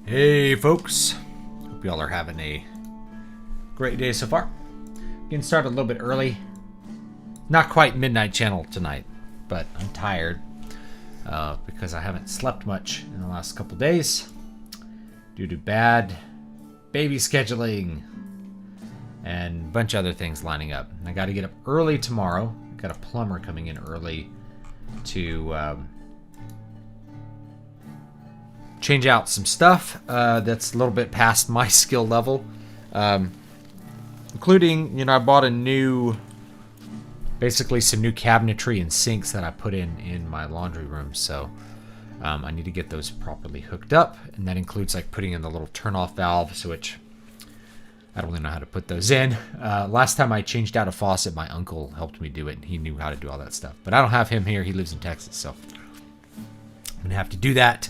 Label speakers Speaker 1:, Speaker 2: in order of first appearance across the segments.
Speaker 1: Hey folks, hope y'all are having a great day so far. Getting started a little bit early. Not quite midnight channel tonight, but I'm tired because I haven't slept much in the last couple days due to bad baby scheduling and a bunch of other things lining up. I got to get up early tomorrow. Got a plumber coming in early to change out some stuff that's a little bit past my skill level, including, I bought basically some new cabinetry and sinks that I put in my laundry room, so I need to get those properly hooked up, and that includes like putting in the little turn-off valves, which I don't really know how to put those in. Last time I changed out a faucet, my uncle helped me do it, and he knew how to do all that stuff, but I don't have him here. He lives in Texas, so I'm gonna have to do that.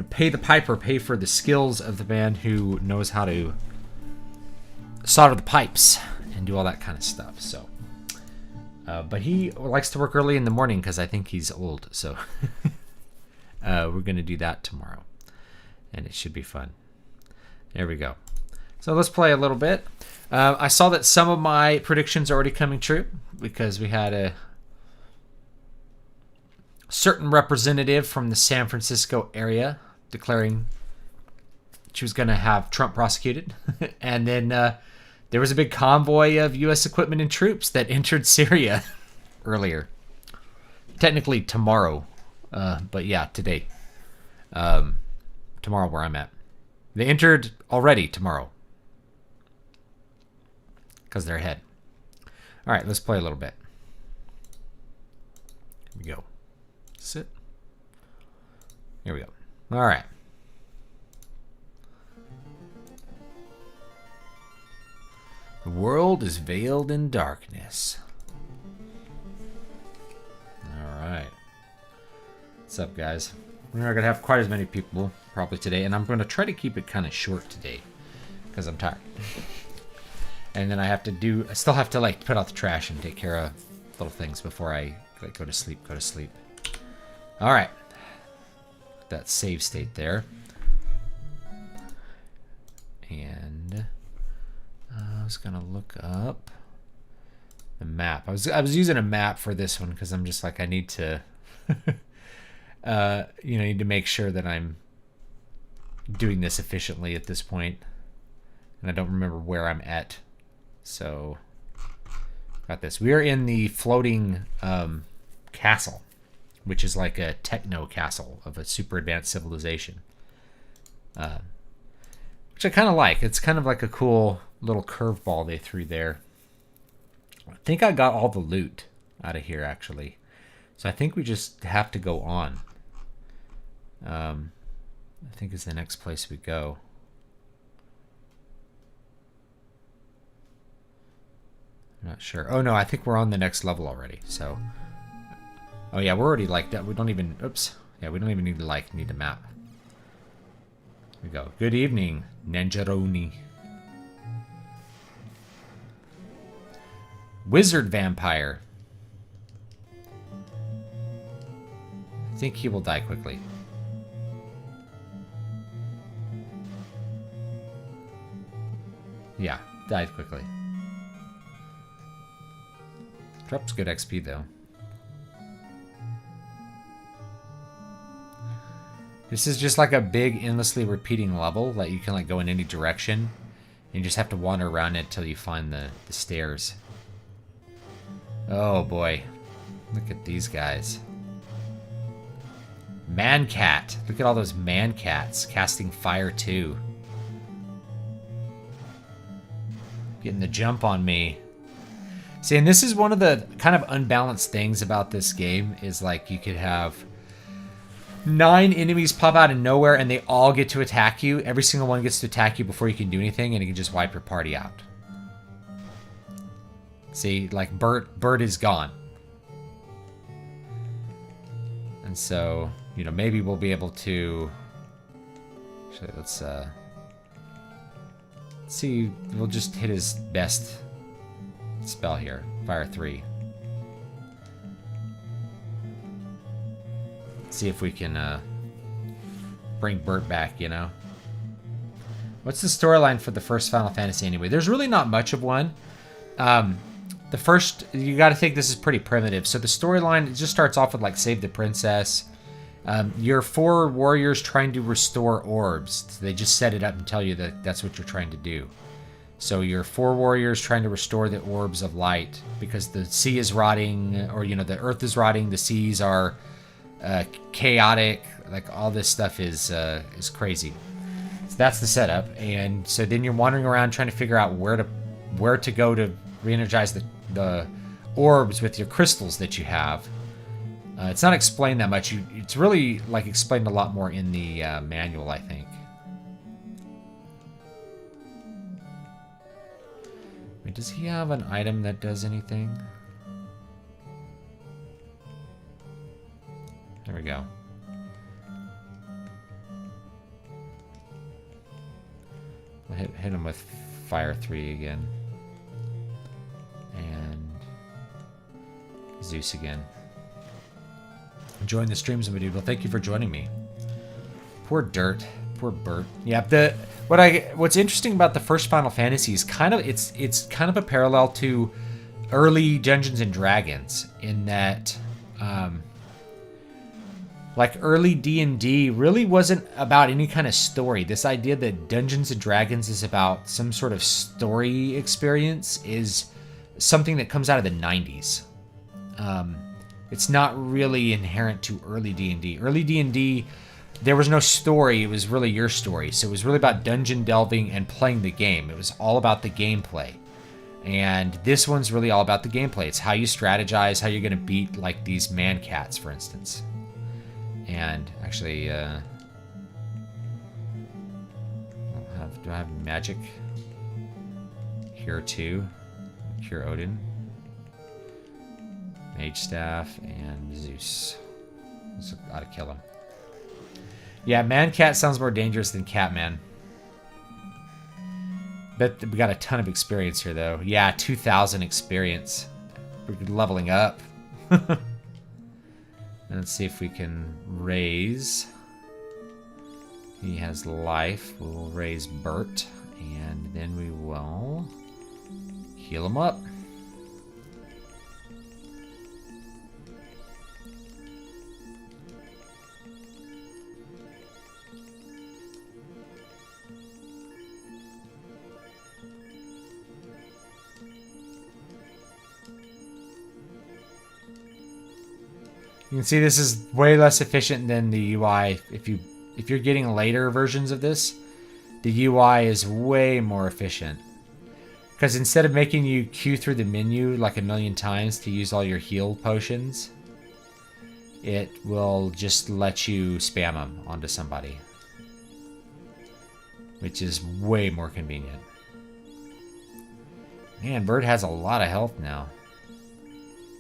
Speaker 1: Pay the piper, pay for the skills of the man who knows how to solder the pipes and do all that kind of stuff. So, but he likes to work early in the morning because I think he's old. So we're going to do that tomorrow, and it should be fun. There we go. So let's play a little bit. I saw that some of my predictions are already coming true because we had a certain representative from the San Francisco area declaring she was going to have Trump prosecuted. And then there was a big convoy of U.S. equipment and troops that entered Syria earlier. Technically tomorrow, but yeah, today. Tomorrow where I'm at. They entered already tomorrow because they're ahead. All right, let's play a little bit. Here we go. Sit. Here we go. All right. The world is veiled in darkness. All right. What's up, guys? We're not going to have quite as many people probably today, and I'm going to try to keep it kind of short today because I'm tired. And then I still have to like put out the trash and take care of little things before I go to sleep. All right, that save state there, and I was gonna look up the map. I was using a map for this one because I'm just like I need to, need to make sure that I'm doing this efficiently at this point, and I don't remember where I'm at. So, got this. We are in the floating castle, which is like a techno castle of a super advanced civilization, which I kind of like. It's kind of like a cool little curveball they threw there. I think I got all the loot out of here, actually. So I think we just have to go on. I think is the next place we go. I'm not sure. Oh, no, I think we're on the next level already, so... Oh yeah, we're already like that. We don't even. Oops. Yeah, we don't even need to need a map. Here we go. Good evening, Ninjaroni. Wizard vampire. I think he will die quickly. Yeah, died quickly. Drops good XP though. This is just like a big endlessly repeating level that you can like go in any direction. And you just have to wander around it until you find the stairs. Oh boy. Look at these guys. Man cat. Look at all those man cats casting fire too. Getting the jump on me. See, and this is one of the kind of unbalanced things about this game is like you could have 9 enemies pop out of nowhere and they all get to attack you. Every single one gets to attack you before you can do anything, and it can just wipe your party out. See, like Bert is gone. And so, maybe we'll be able to... Actually, let's see. We'll just hit his best spell here. Fire 3. See if we can bring Bert back, you know? What's the storyline for the first Final Fantasy anyway? There's really not much of one. The first, you got to think this is pretty primitive. So the storyline just starts off with like save the princess. You're 4 warriors trying to restore orbs. They just set it up and tell you that that's what you're trying to do. So you're 4 warriors trying to restore the orbs of light because the sea is rotting, or the earth is rotting. The seas are chaotic. Like all this stuff is crazy. So that's the setup. And so then you're wandering around trying to figure out where to go to re-energize the orbs with your crystals that you have. It's not explained that much. It's really like explained a lot more in the manual, I think. Wait, does he have an item that does anything? There we go. I'll hit him with Fire 3 again. And Zeus again. Enjoying the streams, my dude. Well, thank you for joining me. Poor Dirt. Poor Bert. Yeah, what's interesting about the first Final Fantasy is it's kind of a parallel to early Dungeons and Dragons in that like early D&D really wasn't about any kind of story. This idea that Dungeons and Dragons is about some sort of story experience is something that comes out of the 90s. It's not really inherent to early D&D. Early D&D, there was no story. It was really your story. So it was really about dungeon delving and playing the game. It was all about the gameplay. And this one's really all about the gameplay. It's how you strategize, how you're going to beat like these man cats, for instance. And actually, do I have magic here too? Cure Odin. Mage Staff, and Zeus. So gotta kill him. Yeah, Man-Cat sounds more dangerous than Catman. Bet we got a ton of experience here, though. Yeah, 2,000 experience. We're leveling up. Let's see if we can raise. He has life. We'll raise Bert, and then we will heal him up. You can see this is way less efficient than the UI. If you're getting later versions of this, the UI is way more efficient. Because instead of making you queue through the menu like a million times to use all your heal potions, it will just let you spam them onto somebody. Which is way more convenient. Man, Bird has a lot of health now.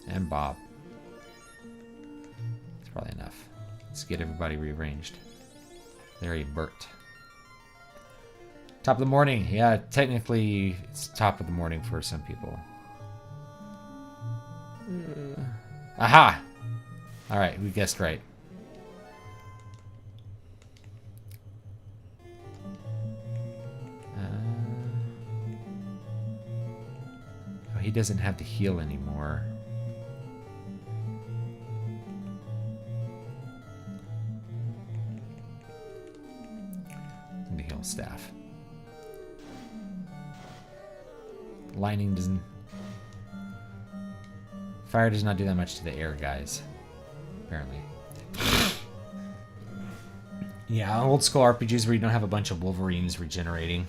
Speaker 1: And Bob. Probably enough. Let's get everybody rearranged. There he Bert. Top of the morning. Yeah, technically it's top of the morning for some people. Aha! Alright, we guessed right. Oh, he doesn't have to heal anymore. The heal staff. Lightning doesn't... Fire does not do that much to the air guys. Apparently. Yeah, old school RPGs where you don't have a bunch of Wolverines regenerating.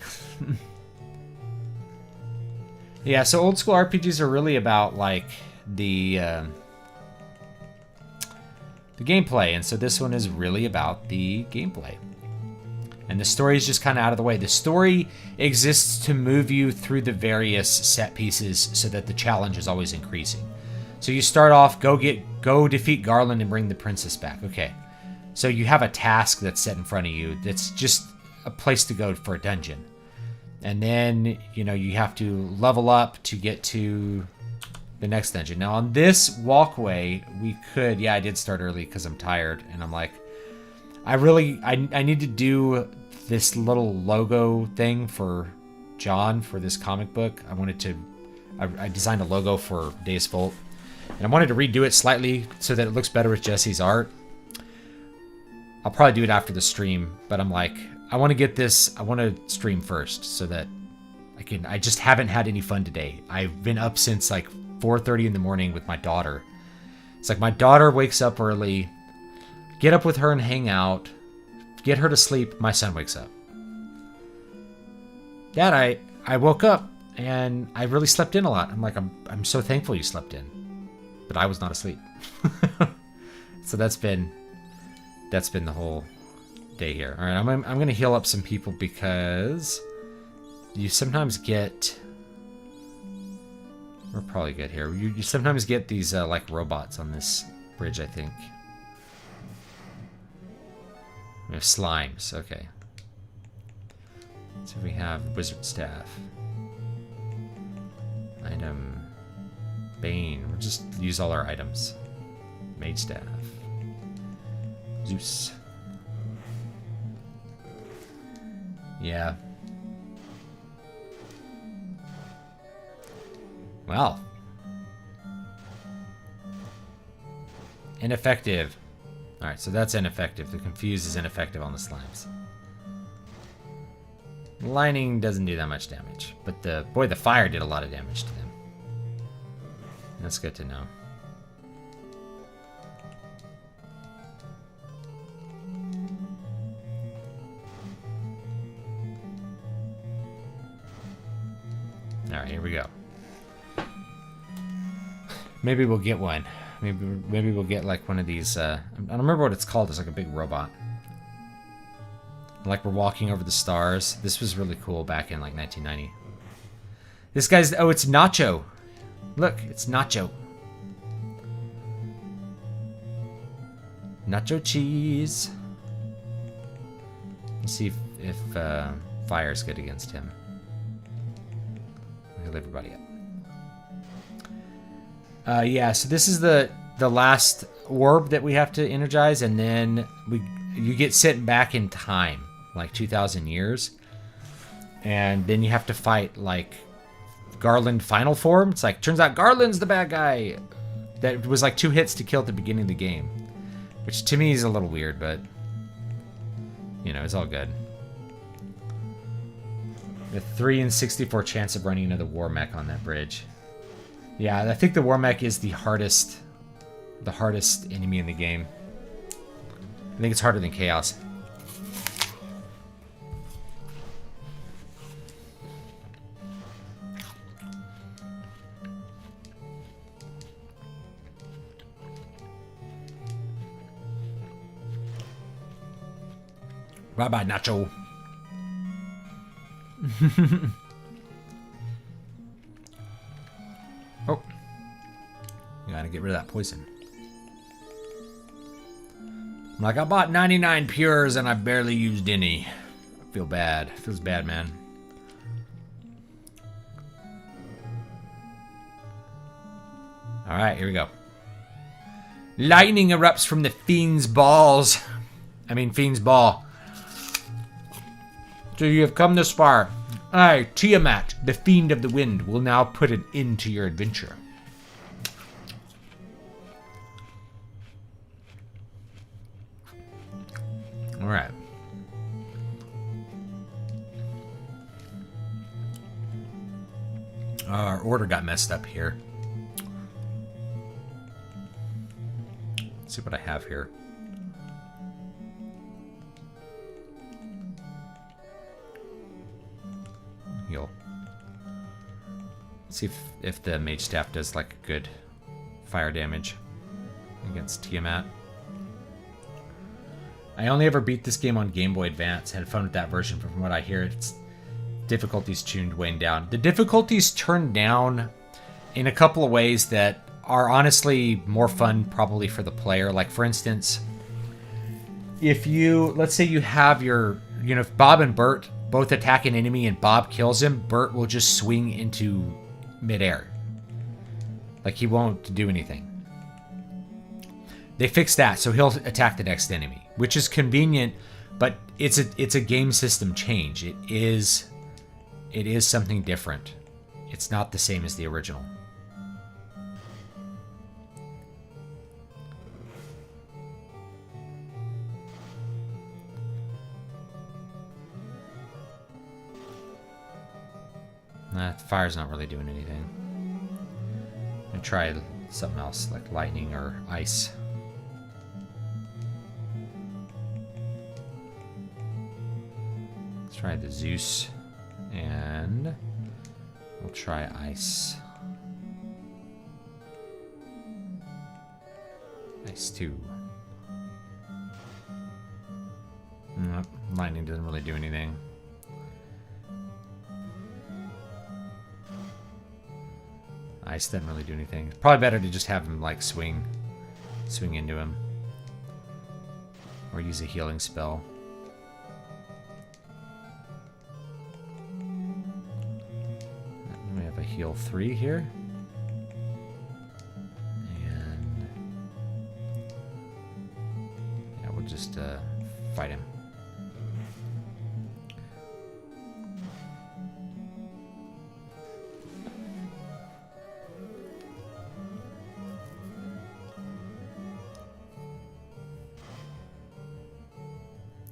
Speaker 1: Yeah, so old school RPGs are really about like the gameplay, and so this one is really about the gameplay. And the story is just kind of out of the way. The story exists to move you through the various set pieces so that the challenge is always increasing. So you start off, go defeat Garland and bring the princess back. Okay. So you have a task that's set in front of you. That's just a place to go for a dungeon. And then, you know, you have to level up to get to the next dungeon. Now on this walkway, we could, yeah, I did start early because I'm tired. And I'm like, I need to do this little logo thing for John for this comic book. I designed a logo for Deus Vult, and I wanted to redo it slightly so that it looks better with Jesse's art. I'll probably do it after the stream, but I'm like, I want to stream first so that I just haven't had any fun today. I've been up since like 4:30 in the morning with my daughter. It's like my daughter wakes up early, get up with her and hang out, get her to sleep, my son wakes up. Dad, I woke up and I really slept in a lot. I'm like, I'm so thankful you slept in. But I was not asleep. So that's been the whole day here. All right, I'm going to heal up some people because you sometimes get... We're probably good here. You sometimes get these like robots on this bridge, I think. We have slimes. Okay. So we have wizard staff. Item. Bane. We'll just use all our items. Mage staff. Zeus. Yeah. Well. Ineffective. Alright, so that's ineffective. The confuse is ineffective on the slimes. Lightning doesn't do that much damage. But the fire did a lot of damage to them. That's good to know. Alright, here we go. Maybe we'll get one. Maybe we'll get like one of these, I don't remember what it's called. It's like a big robot. Like we're walking over the stars. This was really cool back in like 1990. This guy's, oh, it's Nacho. Look, it's Nacho. Nacho cheese. Let's see if fire's good against him. Heal everybody up. Yeah, so this is the last orb that we have to energize, and then you get sent back in time, like 2,000 years, and then you have to fight like Garland final form. It's like, turns out Garland's the bad guy. That was like 2 hits to kill at the beginning of the game, which to me is a little weird, but you know, it's all good. The 3 in 64 chance of running into the war mech on that bridge. Yeah, I think the war mech is the hardest enemy in the game. I think it's harder than Chaos. Bye-bye, Nacho. Oh. Gotta get rid of that poison. Like, I bought 99 pures and I barely used any. I feel bad. It feels bad, man. Alright, here we go. Lightning erupts from the fiend's balls. Fiend's ball. So you have come this far. I, Tiamat, the fiend of the wind, will now put an end to your adventure. Alright. Our order got messed up here. Let's see what I have here. Heal. See if the mage staff does like good fire damage against Tiamat. I only ever beat this game on Game Boy Advance. Had fun with that version, but from what I hear, its difficulty's tuned way down. The difficulty's turned down in a couple of ways that are honestly more fun probably for the player. Like, for instance, if you, let's say you have your, if Bob and Bert both attack an enemy and Bob kills him, Bert will just swing into midair. Like, he won't do anything. They fixed that, so he'll attack the next enemy. which is convenient, but it's a game system change. It is something different. It's not the same as the original. Nah, fire's not really doing anything. I'm gonna try something else like lightning or ice. Let's try the Zeus, and we'll try ice. Ice 2. Nope, lightning doesn't really do anything. Ice doesn't really do anything. It's probably better to just have him like swing into him, or use a healing spell. We have a heal 3 here, and yeah, we'll just fight him.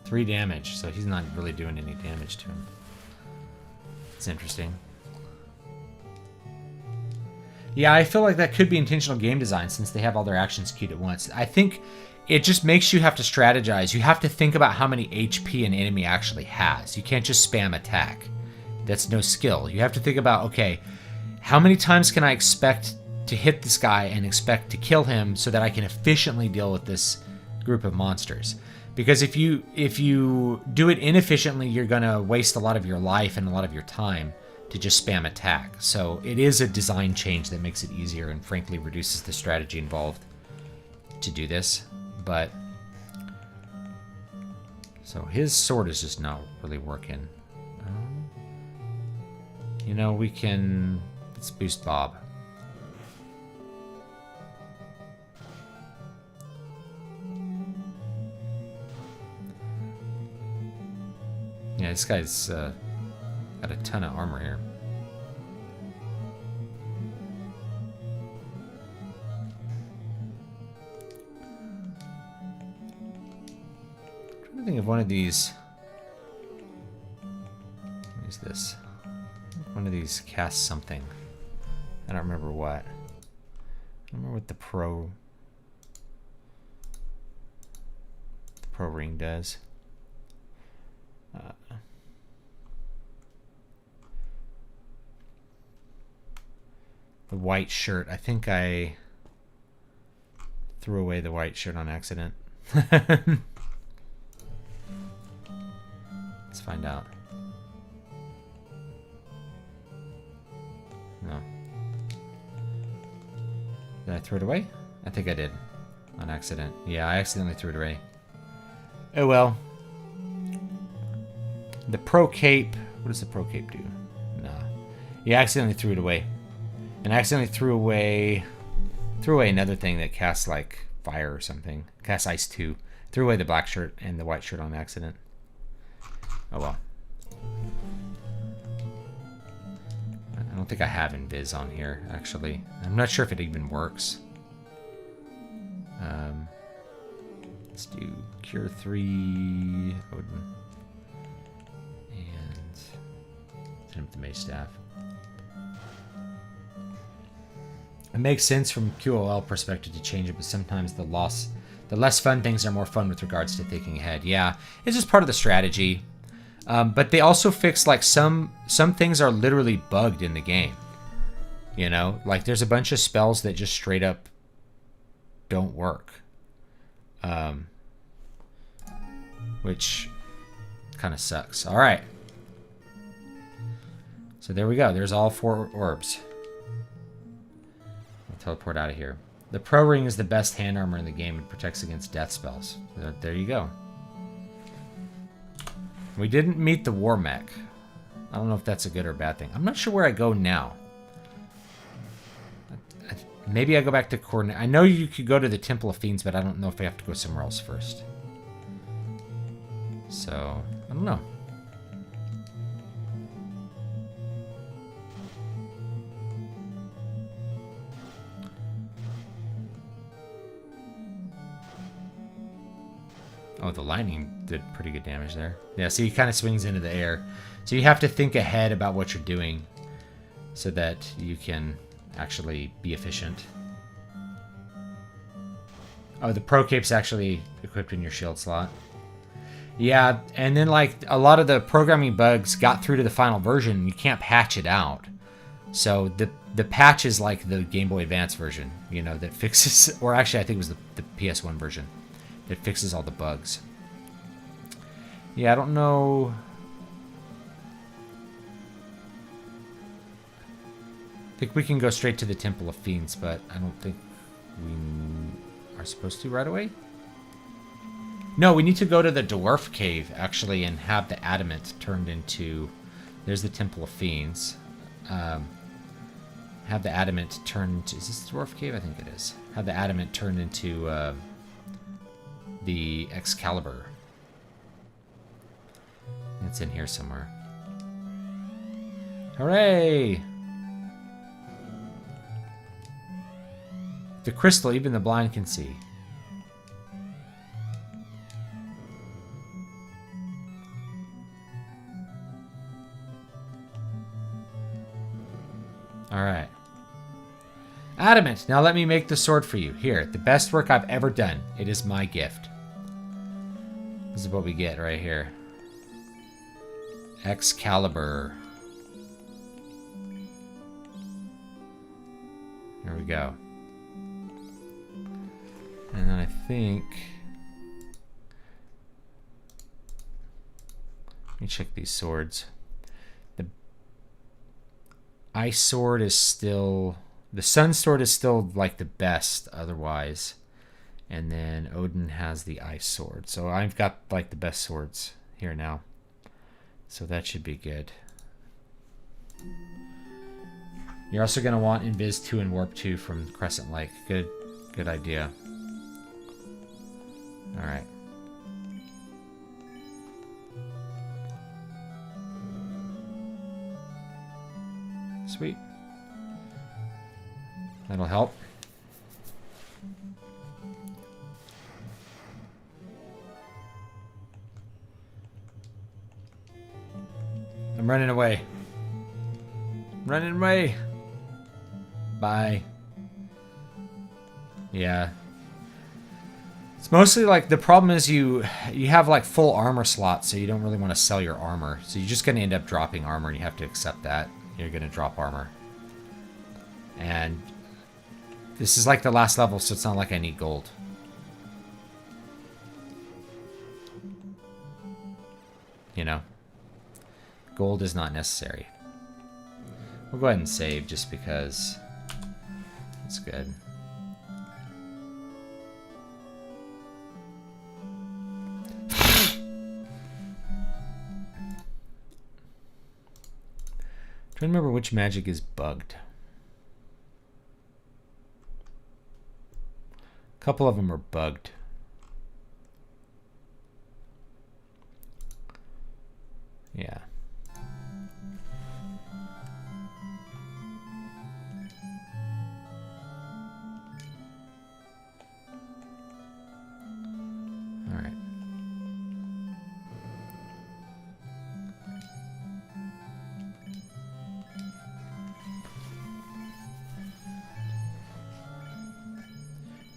Speaker 1: Three damage, so he's not really doing any damage to him. It's interesting. Yeah, I feel like that could be intentional game design since they have all their actions queued at once. I think it just makes you have to strategize. You have to think about how many HP an enemy actually has. You can't just spam attack. That's no skill. You have to think about, okay, how many times can I expect to hit this guy and expect to kill him so that I can efficiently deal with this group of monsters? Because if you do it inefficiently, you're gonna waste a lot of your life and a lot of your time to just spam attack. So it is a design change that makes it easier and frankly reduces the strategy involved to do this. But so his sword is just not really working. You know, let's boost Bob. Yeah, this guy's got a ton of armor here. I'm trying to think of one of these. What is this? One of these casts something. I don't remember what. I don't remember what the pro ring does. The white shirt. I think I threw away the white shirt on accident. Let's find out. No. Did I throw it away? I think I did. On accident. Yeah, I accidentally threw it away. Oh well. The Pro Cape. What does the Pro Cape do? Nah. Yeah, I accidentally threw it away. And I accidentally threw away another thing that casts like fire or something. Casts ice 2. Threw away the black shirt and the white shirt on accident. Oh well. I don't think I have Invis on here, actually. I'm not sure if it even works. Let's do Cure 3 Odin. And send him the Mace Staff. It makes sense from QOL perspective to change it, but sometimes the less fun things are more fun with regards to thinking ahead. Yeah, it's just part of the strategy. But they also fix like some things are literally bugged in the game. You know, like there's a bunch of spells that just straight up don't work. Which kind of sucks. All right. So there we go. There's all 4 orbs. I'll teleport out of here. The Pro Ring is the best hand armor in the game and protects against death spells. So there you go. We didn't meet the War Mech. I don't know if that's a good or bad thing. I'm not sure where I go now. Maybe I go back to Coordinate. I know you could go to the Temple of Fiends, but I don't know if I have to go somewhere else first. So, I don't know. Oh, the lightning did pretty good damage there. Yeah, so he kind of swings into the air. So you have to think ahead about what you're doing so that you can actually be efficient. Oh, the Pro Cape's actually equipped in your shield slot. Yeah, and then like a lot of the programming bugs got through to the final version. You can't patch it out. So the patch is like the Game Boy Advance version, you know, that fixes, or actually I think it was the PS1 version that fixes all the bugs. Yeah, I don't know. I think we can go straight to the Temple of Fiends, but I don't think we are supposed to right away. No, we need to go to the Dwarf Cave, actually, and have the Adamant turned into... There's the Temple of Fiends. Have the Adamant turned... Is this the Dwarf Cave? I think it is. Have the Adamant turned into the Excalibur. It's in here somewhere. Hooray! The crystal, even the blind can see. Alright. Adamant, now let me make the sword for you. Here, the best work I've ever done. It is my gift. This is what we get right here. Excalibur. Here we go. And then I think... Let me check these swords. The Ice Sword is still... The Sun Sword is still like the best otherwise. And then Odin has the Ice Sword. So I've got like the best swords here now. So that should be good. You're also going to want Invis 2 and Warp 2 from Crescent Lake. Good idea. Alright. Sweet. That'll help. I'm running away. I'm running away. Bye. Yeah. It's mostly like the problem is you have like full armor slots, so you don't really want to sell your armor. So you're just going to end up dropping armor, and you have to accept that. You're going to drop armor. And this is like the last level, so it's not like I need gold. You know? Gold is not necessary. We'll go ahead and save just because it's good. Trying to remember which magic is bugged. A couple of them are bugged. Yeah. All right.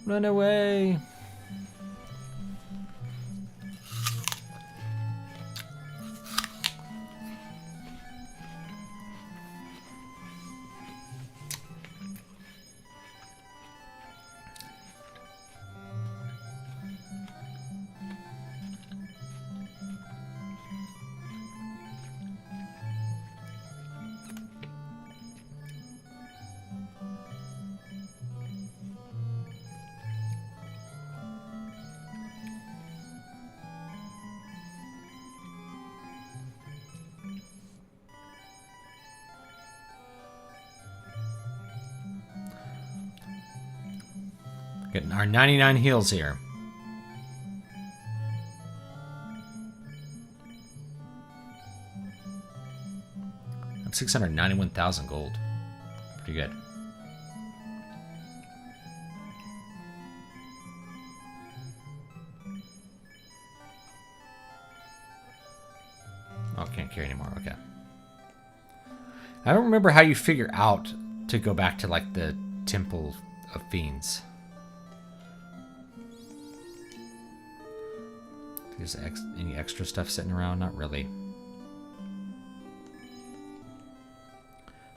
Speaker 1: Run away. Getting our 99 heals here. I'm 691,000 gold. Pretty good. Oh, can't carry anymore. Okay. I don't remember how you figure out to go back to like the Temple of Fiends. Is any extra stuff sitting around? Not really.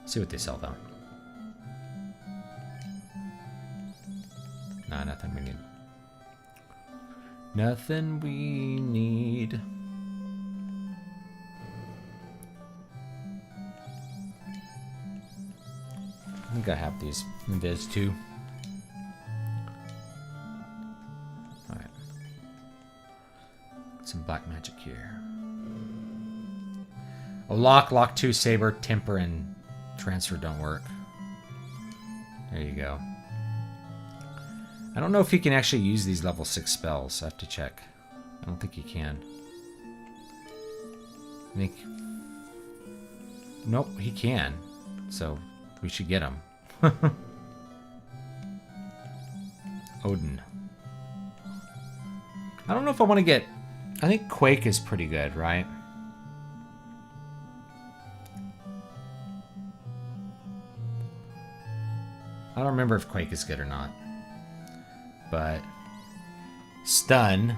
Speaker 1: See what they sell though. Nah, nothing we need. Nothing we need. I think I have these. And there's two. Alright. Some black magic here. Oh, lock 2, saber, temper, and transfer don't work. There you go. I don't know if he can actually use these level 6 spells. I have to check. I don't think he can. I think... Nope, he can. So, we should get him. Odin. I don't know if I want to get... I think Quake is pretty good, right? I don't remember if Quake is good or not. But... Stun.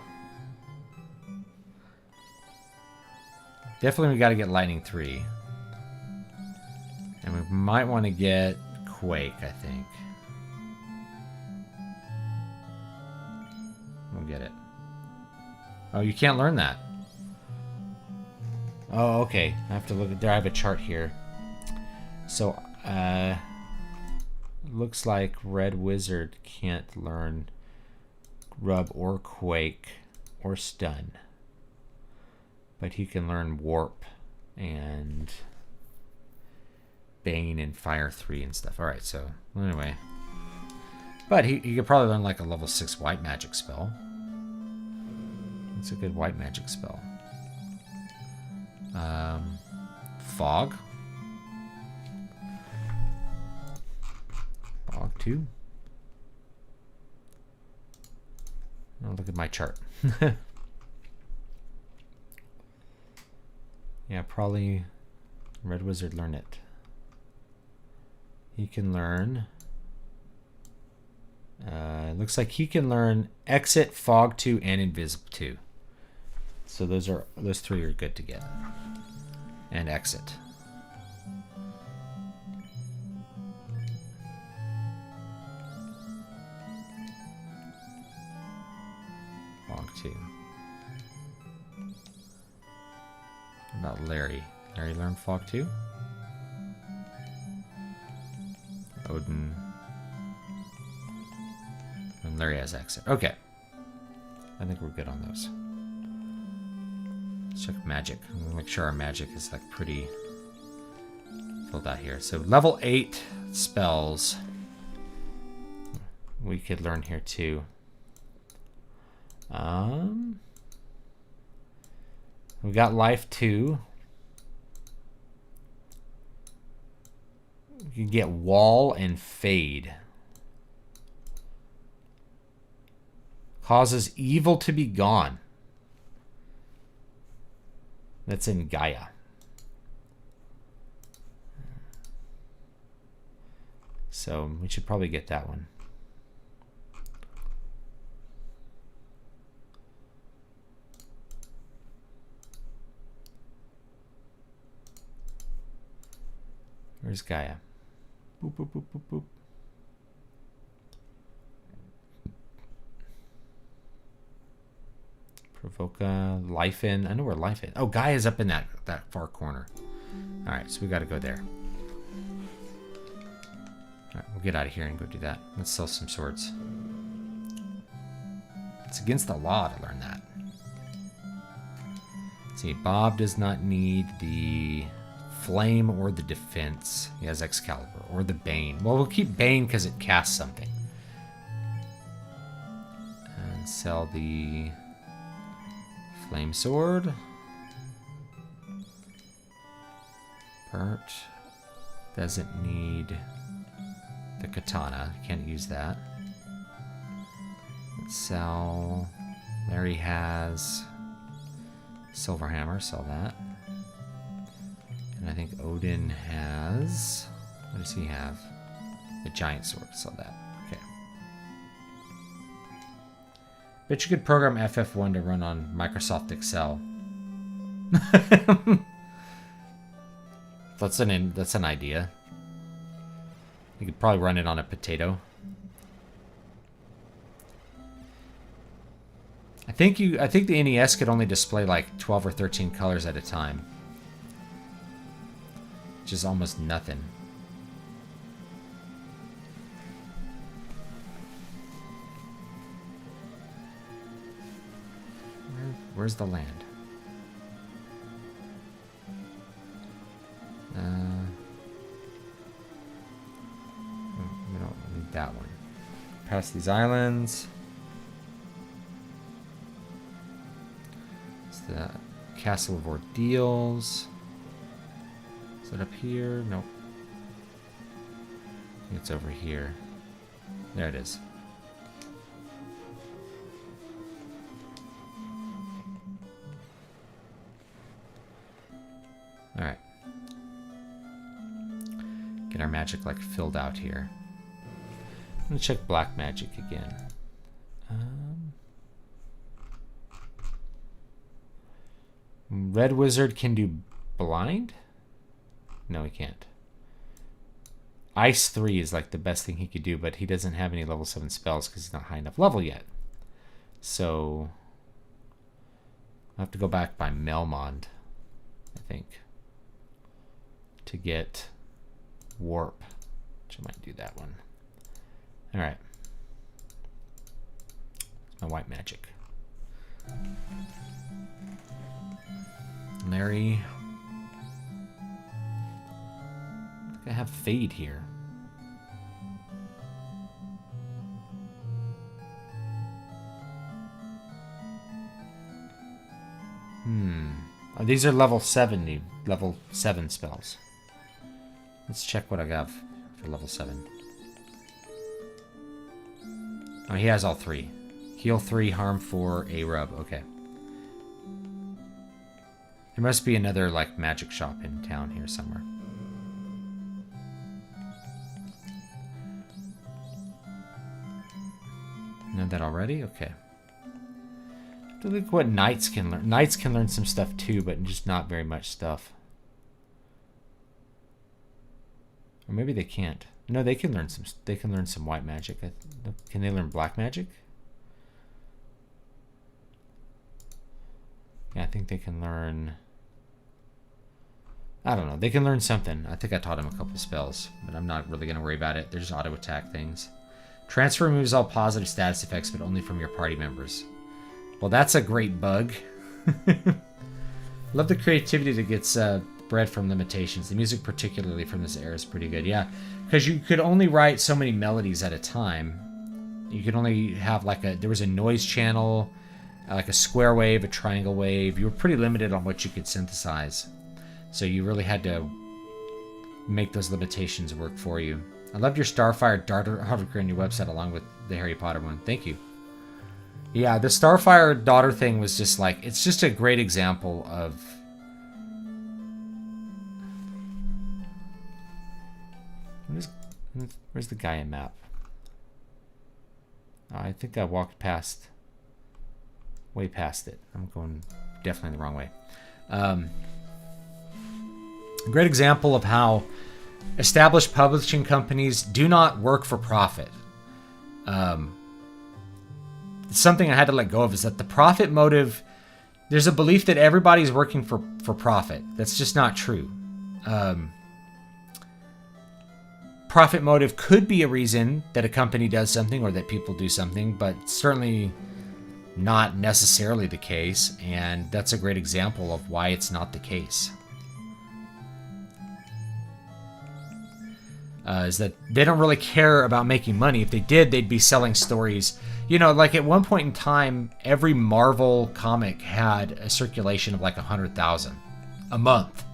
Speaker 1: Definitely we got to get Lightning 3. And we might want to get Quake, I think. We'll get it. Oh, you can't learn that. Oh, okay. I have to look at there. I have a chart here. So, looks like Red Wizard can't learn Rub or Quake or Stun. But he can learn Warp and Bane and Fire 3 and stuff. Alright, so anyway. But he could probably learn like a level 6 white magic spell. It's a good white magic spell. Fog. Fog 2. Oh, look at my chart. Yeah, probably Red Wizard learn it. He can learn... looks like he can learn Exit, Fog 2, and Invisible 2. So those 3 are good to get. And Exit. Fog 2. What about Larry? Larry learned Fog 2? Odin. And Larry has Exit. Okay. I think we're good on those. Let's check magic. We'll make sure our magic is like pretty filled out here. So level 8 spells we could learn here too. We got life 2. You can get wall and fade. Causes evil to be gone. That's in Gaia. So we should probably get that one. Where's Gaia? Boop, boop, boop, boop, boop. Provoke life in. I know where life is. Oh, Gaia's up in that far corner. Alright, so we gotta go there. Alright, we'll get out of here and go do that. Let's sell some swords. It's against the law to learn that. Let's see, Bob does not need the flame or the defense. He has Excalibur or the Bane. Well, we'll keep Bane because it casts something. And sell the flame sword. Kurt doesn't need the katana. Can't use that. Let's sell. Larry has silver hammer. Sell that. And I think Odin has... What does he have? The giant sword. Sell that. Okay. Bet you could program FF1 to run on Microsoft Excel. That's an idea. You could probably run it on a potato. I think the NES could only display like 12 or 13 colors at a time. Which is almost nothing. Where's the land? We don't need that one. Past these islands. It's the Castle of Ordeals. Is it up here? Nope. I think it's over here. There it is. Alright. Get our magic like filled out here. I'm gonna check black magic again. Red Wizard can do blind? No, he can't. Ice 3 is like the best thing he could do, but he doesn't have any level 7 spells because he's not high enough level yet. So I'll have to go back by Melmond, I think, to get warp, which I might do that one. All right, my white magic. Larry, I have fade here. Oh, these are level 7 spells. Let's check what I got for level 7. Oh, he has all 3. Heal 3, harm 4, a rub. Okay. There must be another like magic shop in town here somewhere. Know that already? Okay. To look what knights can learn. Knights can learn some stuff too, but just not very much stuff. Or maybe they can't. No, they can learn some. They can learn some white magic. Can they learn black magic? Yeah, I think they can learn. I don't know. They can learn something. I think I taught him a couple spells, but I'm not really gonna worry about it. They're just auto attack things. Transfer removes all positive status effects, but only from your party members. Well, that's a great bug. Love the creativity that gets bred from limitations. The music, particularly from this era, is pretty good. Yeah, because you could only write so many melodies at a time. You could only have like there was a noise channel, like a square wave, a triangle wave. You were pretty limited on what you could synthesize. So you really had to make those limitations work for you. I loved your Starfire daughter article on your website along with the Harry Potter one. Thank you. Yeah, the Starfire daughter thing was just like, it's just a great example of... Where's the Gaia map? I think I walked past... way past it. I'm going definitely the wrong way. A great example of how established publishing companies do not work for profit. Something I had to let go of is that the profit motive, there's a belief that everybody's working for profit. That's just not true. Profit motive could be a reason that a company does something or that people do something, but certainly not necessarily the case, and that's a great example of why it's not the case. Is that they don't really care about making money. If they did, they'd be selling stories. You know, like at one point in time, every Marvel comic had a circulation of like 100,000 a month.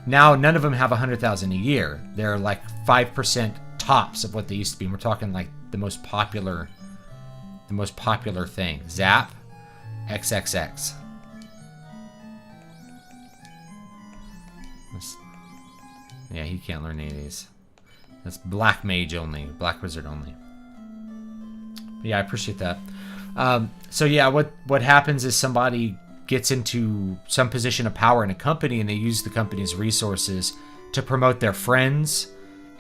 Speaker 1: Now none of them have 100,000 a year. They're like 5% tops of what they used to be. And we're talking like the most popular thing. Zap, XXX. Yeah, he can't learn any of these. That's Black Mage only, Black Wizard only. But yeah, I appreciate that. So yeah, what happens is somebody gets into some position of power in a company and they use the company's resources to promote their friends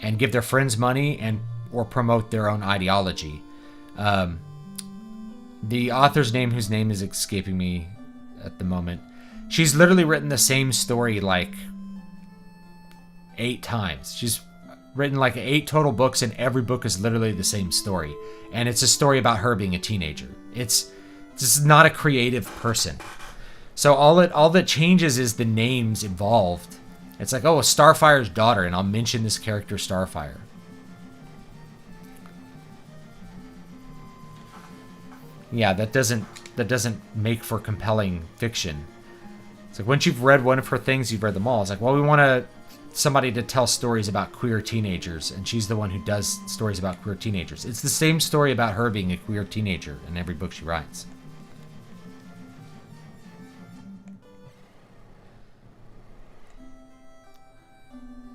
Speaker 1: and give their friends money and or promote their own ideology. The author's name, whose name is escaping me at the moment, she's literally written the same story like 8 times. She's written like 8 total books, and every book is literally the same story. And it's a story about her being a teenager. It's just not a creative person. So all that changes is the names involved. It's like, oh, Starfire's daughter, and I'll mention this character Starfire. Yeah, that doesn't make for compelling fiction. It's like once you've read one of her things, you've read them all. It's like, well, we want somebody to tell stories about queer teenagers, and she's the one who does stories about queer teenagers. It's the same story about her being a queer teenager in every book she writes.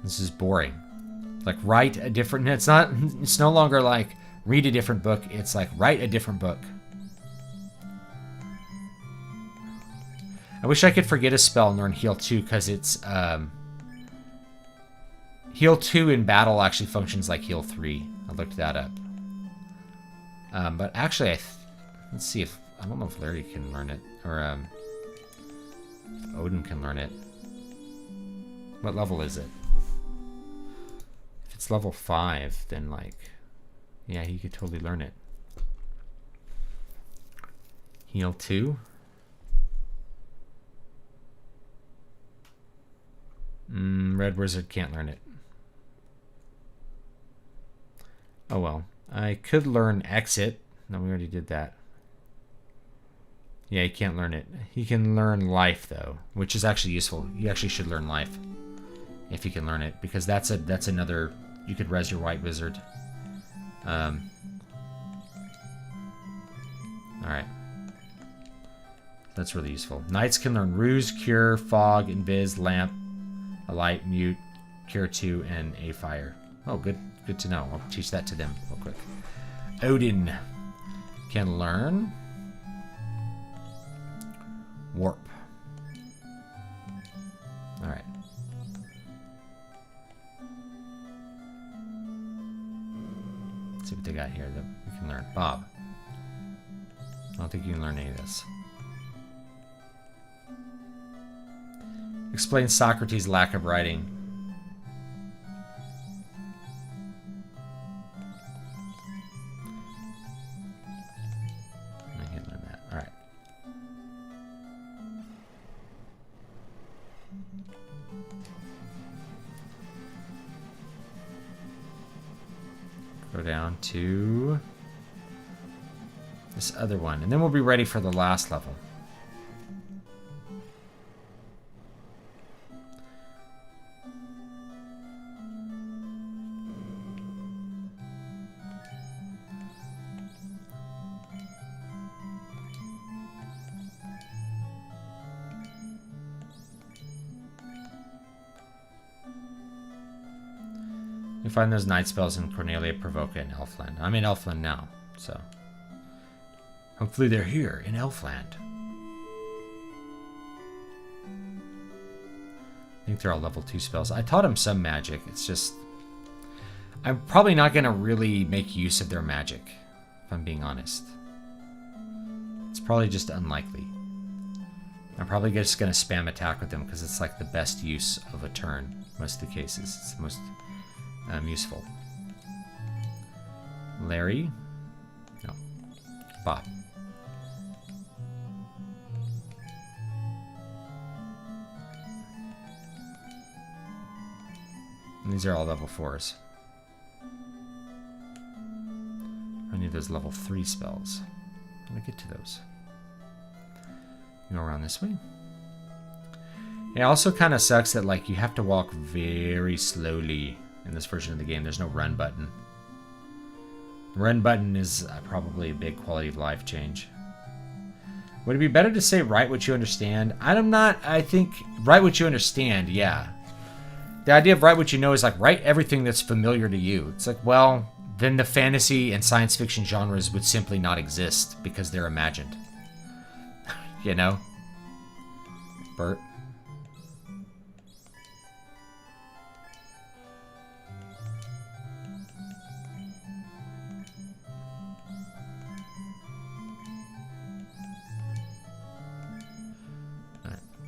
Speaker 1: This is boring. Like, write a different... It's no longer like read a different book. It's like write a different book. I wish I could forget a spell and learn Heal 2, because it's... Heal 2 in battle actually functions like Heal 3. I looked that up. But actually, let's see if... I don't know if Larry can learn it. Or if Odin can learn it. What level is it? If it's level 5, then like... Yeah, he could totally learn it. Heal 2? Red Wizard can't learn it. Oh well. I could learn Exit. No, we already did that. Yeah, he can't learn it. He can learn Life, though, which is actually useful. You actually should learn Life if you can learn it, because that's another... You could res your White Wizard. Alright. That's really useful. Knights can learn Ruse, Cure, Fog, Invis, Lamp, Alight, Mute, Cure 2, and A Fire. Oh, good to know. I'll teach that to them real quick. Odin can learn Warp. Alright. Let's see what they got here that we can learn. Bob. I don't think you can learn any of this. Explain Socrates' lack of writing. I can't learn that. Alright. Go down to this other one, and then we'll be ready for the last level. You find those night spells in Cornelia Provoca in Elfland. I'm in Elfland now, so hopefully they're here in Elfland. I think they're all level 2 spells. I taught him some magic. It's just... I'm probably not going to really make use of their magic, if I'm being honest. It's probably just unlikely. I'm probably just going to spam attack with them because it's like the best use of a turn, most of the cases. It's the most useful. Larry? No. Bob. And these are all level 4s. I need those level 3 spells. How do I get to those? Go around this way. It also kind of sucks that like you have to walk very slowly in this version of the game. There's no run button. Run button is probably a big quality of life change. Would it be better to say write what you understand? I think write what you understand, yeah. The idea of write what you know is like write everything that's familiar to you. It's like, well, then the fantasy and science fiction genres would simply not exist because they're imagined. You know? Bert?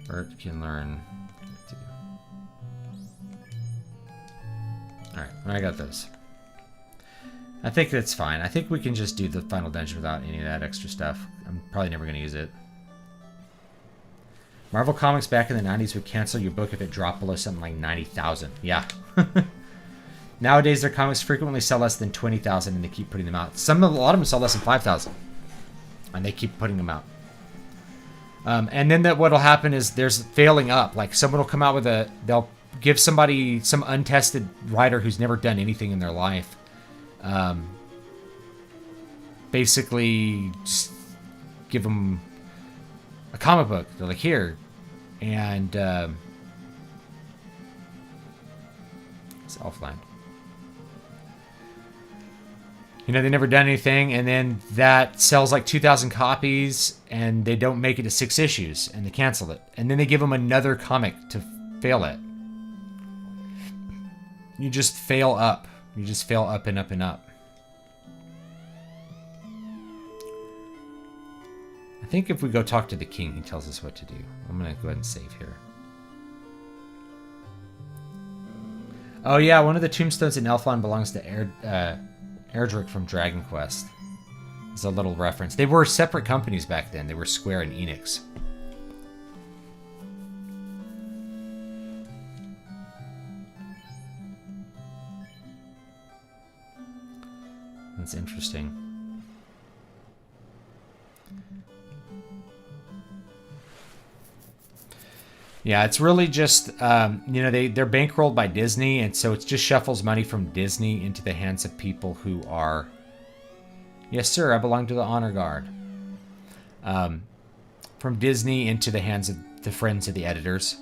Speaker 1: Bert can learn. Alright, I got those. I think that's fine. I think we can just do the final dungeon without any of that extra stuff. I'm probably never going to use it. Marvel Comics back in the 90s would cancel your book if it dropped below something like 90,000. Yeah. Nowadays, their comics frequently sell less than 20,000 and they keep putting them out. A lot of them sell less than 5,000. And they keep putting them out. And then what'll happen is there's failing up. Like someone will come out with they'll give somebody, some untested writer who's never done anything in their life, basically just give them a comic book. They're like, here. And it's offline. You know, they never done anything, and then that sells like 2,000 copies, and they don't make it to 6 issues, and they cancel it. And then they give them another comic to fail it. You just fail up. You just fail up and up and up. I think if we go talk to the king, he tells us what to do. I'm going to go ahead and save here. Oh yeah, one of the tombstones in Elfland belongs to Erdrick from Dragon Quest. It's a little reference. They were separate companies back then. They were Square and Enix. That's interesting. Yeah, it's really just, you know, they're bankrolled by Disney, and so it just shuffles money from Disney into the hands of people who are... Yes, sir, I belong to the Honor Guard. From Disney into the hands of the friends of the editors.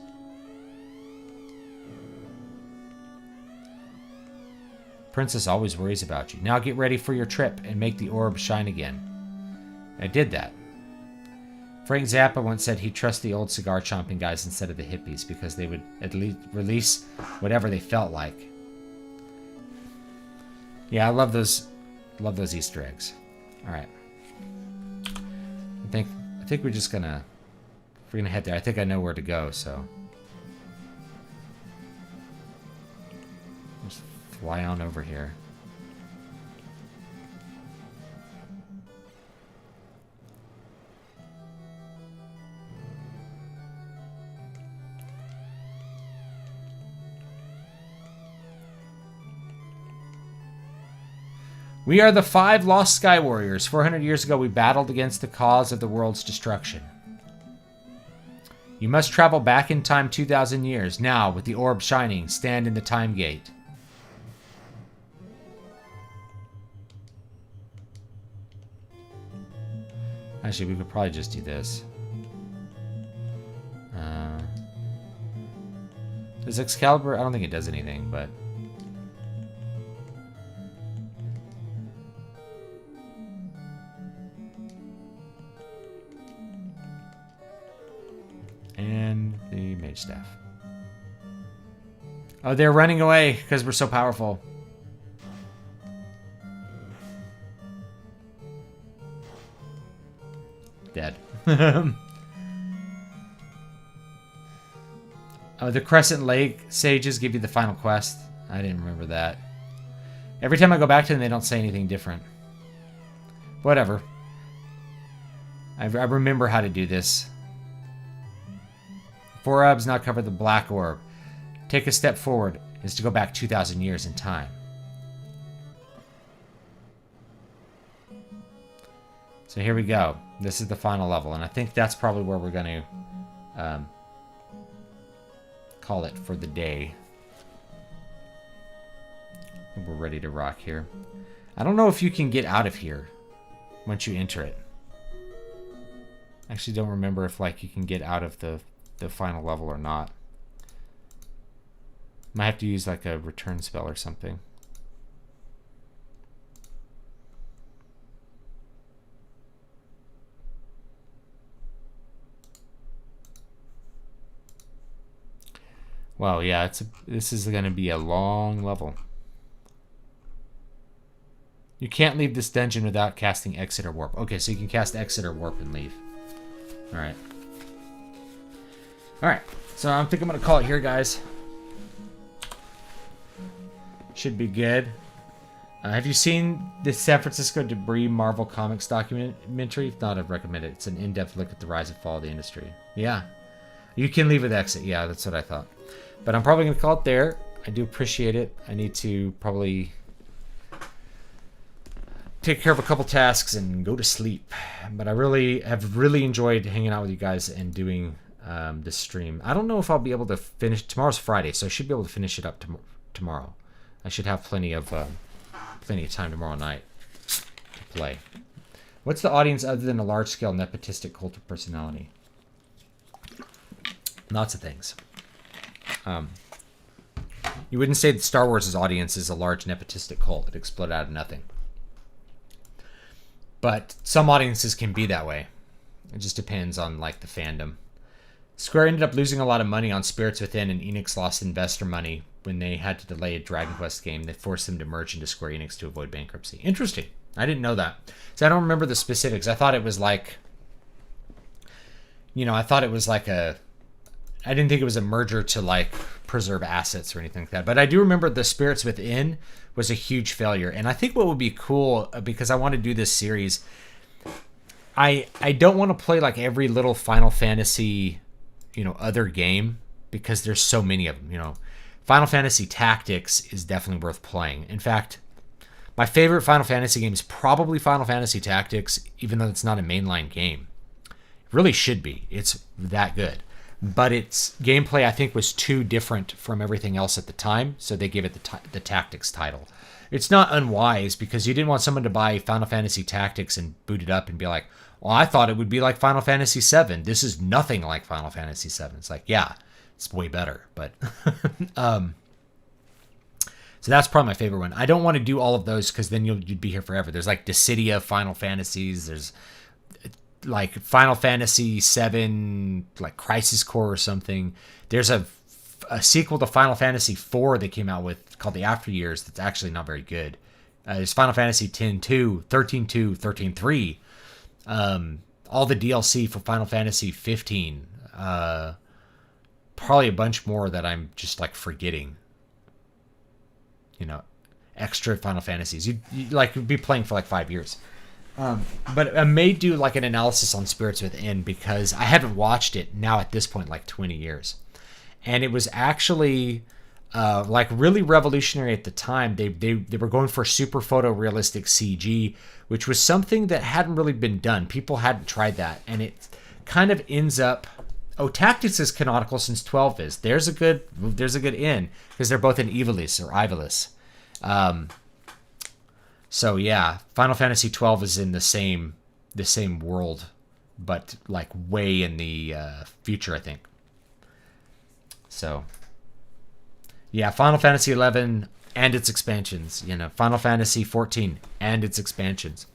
Speaker 1: Princess always worries about you. Now get ready for your trip and make the orb shine again. I did that. Frank Zappa once said he'd trust the old cigar-chomping guys instead of the hippies because they would at least release whatever they felt like. Yeah, I love those Easter eggs. All right. I think we're just gonna head there. I think I know where to go, so just fly on over here. We are the 5 Lost Sky Warriors. 400 years ago, we battled against the cause of the world's destruction. You must travel back in time 2,000 years. Now, with the orb shining, stand in the time gate. Actually, we could probably just do this. Does Excalibur... I don't think it does anything, but... And the mage staff. Oh, they're running away because we're so powerful. Dead. Oh, the Crescent Lake Sages give you the final quest. I didn't remember that. Every time I go back to them, they don't say anything different. Whatever. I remember how to do this. 4 orbs now cover the black orb. Take a step forward is to go back 2,000 years in time. So here we go. This is the final level, and I think that's probably where we're going to call it for the day. I think we're ready to rock here. I don't know if you can get out of here once you enter it. I actually don't remember if like you can get out of the final level or not. Might have to use like a return spell or something. Well, yeah, this is going to be a long level. You can't leave this dungeon without casting Exit or Warp. Okay, so you can cast Exit or Warp and leave. Alright. Alright, so I think I'm going to call it here, guys. Should be good. Have you seen the San Francisco Debris Marvel Comics documentary? If not, I'd recommend it. It's an in-depth look at the rise and fall of the industry. Yeah. You can leave with Exit. Yeah, that's what I thought. But I'm probably going to call it there. I do appreciate it. I need to probably take care of a couple tasks and go to sleep. But I really have enjoyed hanging out with you guys and doing this stream. I don't know if I'll be able to finish. Tomorrow's Friday, so I should be able to finish it up tomorrow. I should have plenty of time tomorrow night to play. What's the audience other than a large-scale nepotistic cult of personality? Lots of things. You wouldn't say that Star Wars' audience is a large nepotistic cult. It exploded out of nothing. But some audiences can be that way. It just depends on like the fandom. Square ended up losing a lot of money on Spirits Within, and Enix lost investor money when they had to delay a Dragon Quest game that forced them to merge into Square Enix to avoid bankruptcy. Interesting. I didn't know that. So I don't remember the specifics. I thought it was like, I thought it was like I didn't think it was a merger to like preserve assets or anything like that. But I do remember the Spirits Within was a huge failure. And I think what would be cool, because I want to do this series, I don't want to play like every little Final Fantasy, other game, because there's so many of them. Final Fantasy Tactics is definitely worth playing. In fact, my favorite Final Fantasy game is probably Final Fantasy Tactics, even though it's not a mainline game. It really should be. It's that good. But its gameplay, I think, was too different from everything else at the time, so they gave it the Tactics title. It's not unwise, because you didn't want someone to buy Final Fantasy Tactics and boot it up and be like, well, I thought it would be like Final Fantasy VII. This is nothing like Final Fantasy VII. It's like, yeah, it's way better. But so that's probably my favorite one. I don't want to do all of those, because then you'd be here forever. There's like Dissidia Final Fantasies. There's like Final Fantasy VII, like Crisis Core or something. There's a sequel to Final Fantasy IV that came out with called The After Years that's actually not very good. There's Final Fantasy X-2, 13-2, 13-3. All the DLC for Final Fantasy 15. Probably a bunch more that I'm just like forgetting. Extra Final Fantasies. You'd be playing for like 5 years. But I may do like an analysis on Spirits Within, because I haven't watched it now at this point like 20 years. And it was actually like really revolutionary at the time. They were going for super photorealistic CG, which was something that hadn't really been done. People hadn't tried that. And it kind of ends up... Tactics is canonical since 12 is. There's a good in, because they're both in Evilis or Ivilis. So yeah, Final Fantasy 12 is in the same world, but like way in the future, I think. So yeah, Final Fantasy 11 and its expansions. Final Fantasy 14 and its expansions.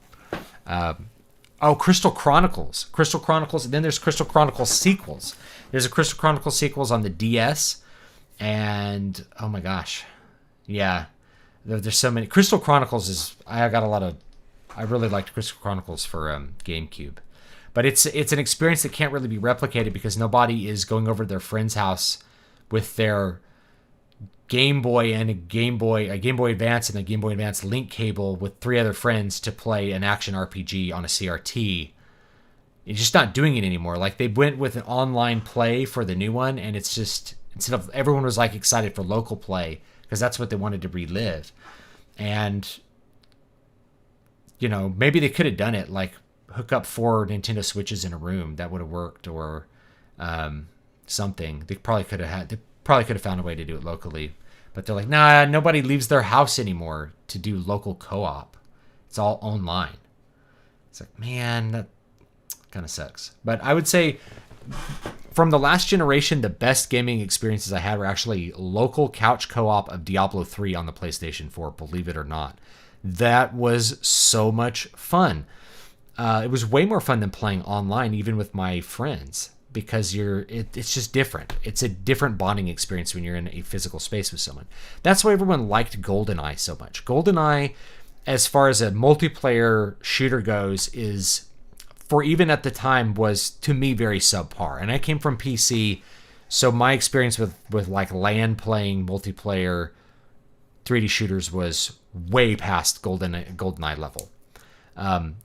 Speaker 1: Crystal Chronicles, and then there's Crystal Chronicles sequels. There's a Crystal Chronicles sequels on the DS, and oh my gosh, yeah. There's so many. Crystal Chronicles I really liked Crystal Chronicles for GameCube. But it's an experience that can't really be replicated, because nobody is going over to their friend's house with their Game Boy and a Game Boy Advance and a Game Boy Advance link cable with 3 other friends to play an action RPG on a CRT. You're just not doing it anymore. Like, they went with an online play for the new one, and it's just, instead of, everyone was like excited for local play, because that's what they wanted to relive. And, maybe they could have done it, like hook up 4 Nintendo Switches in a room. That would have worked, or something. They probably probably could have found a way to do it locally, but they're like, nah, nobody leaves their house anymore to do local co-op. It's all online. It's like, man, that kind of sucks. But I would say from the last generation, the best gaming experiences I had were actually local couch co-op of Diablo 3 on the PlayStation 4, believe it or not. That was so much fun. It was way more fun than playing online, even with my friends, because it's just different. It's a different bonding experience when you're in a physical space with someone. That's why everyone liked GoldenEye so much. GoldenEye, as far as a multiplayer shooter goes, is, for even at the time, was to me very subpar. And I came from PC, so my experience with like LAN playing multiplayer 3D shooters was way past GoldenEye level.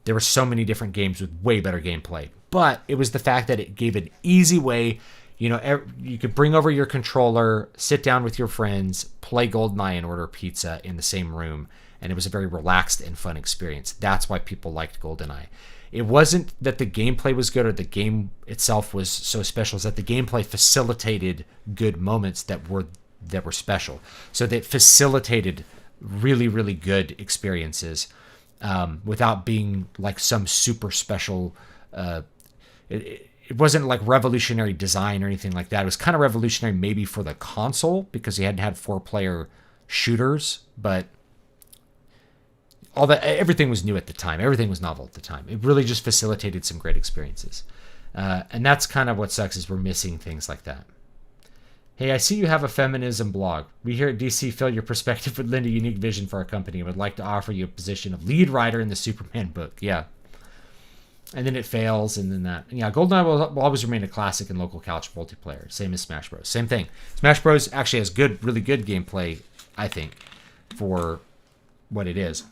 Speaker 1: There were so many different games with way better gameplay, but it was the fact that it gave an easy way. You could bring over your controller, sit down with your friends, play GoldenEye, and order pizza in the same room, and it was a very relaxed and fun experience. That's why people liked GoldenEye. It wasn't that the gameplay was good or the game itself was so special. It's that the gameplay facilitated good moments that were special. So that facilitated really, really good experiences without being like some super special. It wasn't like revolutionary design or anything like that. It was kind of revolutionary maybe for the console because you hadn't had 4-player shooters, but everything was new at the time. Everything was novel at the time. It really just facilitated some great experiences. And that's kind of what sucks, is we're missing things like that. Hey, I see you have a feminism blog. We here at DC feel your perspective would lend a unique vision for our company and would like to offer you a position of lead writer in the Superman book. Yeah. And then it fails, and then that. Yeah, GoldenEye will always remain a classic in local couch multiplayer. Same as Smash Bros. Same thing. Smash Bros. Actually has really good gameplay, I think, for what it is.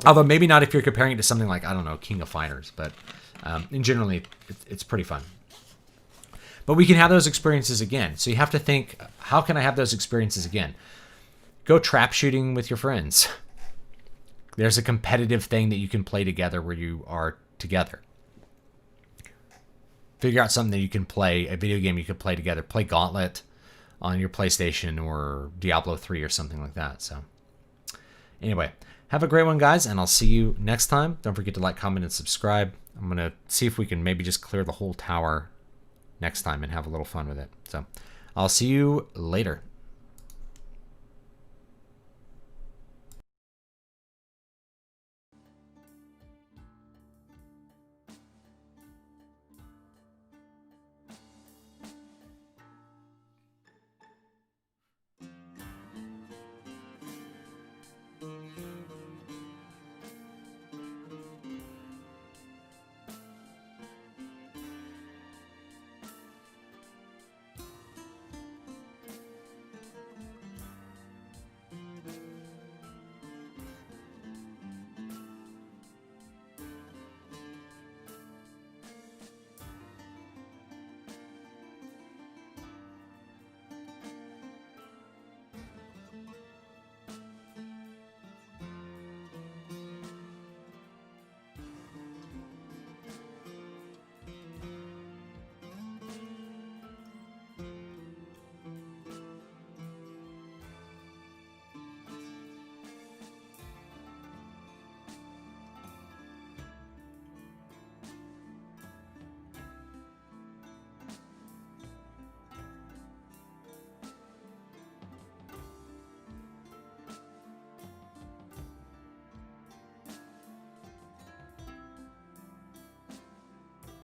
Speaker 1: Although maybe not if you're comparing it to something like, I don't know, King of Fighters. But in generally, it's pretty fun. But we can have those experiences again. So you have to think, how can I have those experiences again? Go trap shooting with your friends. There's a competitive thing that you can play together where you are together. Figure out something that you can play, a video game you can play together. Play Gauntlet on your PlayStation or Diablo 3 or something like that. So anyway, have a great one, guys, and I'll see you next time. Don't forget to like, comment, and subscribe. I'm going to see if we can maybe just clear the whole tower next time and have a little fun with it. So I'll see you later.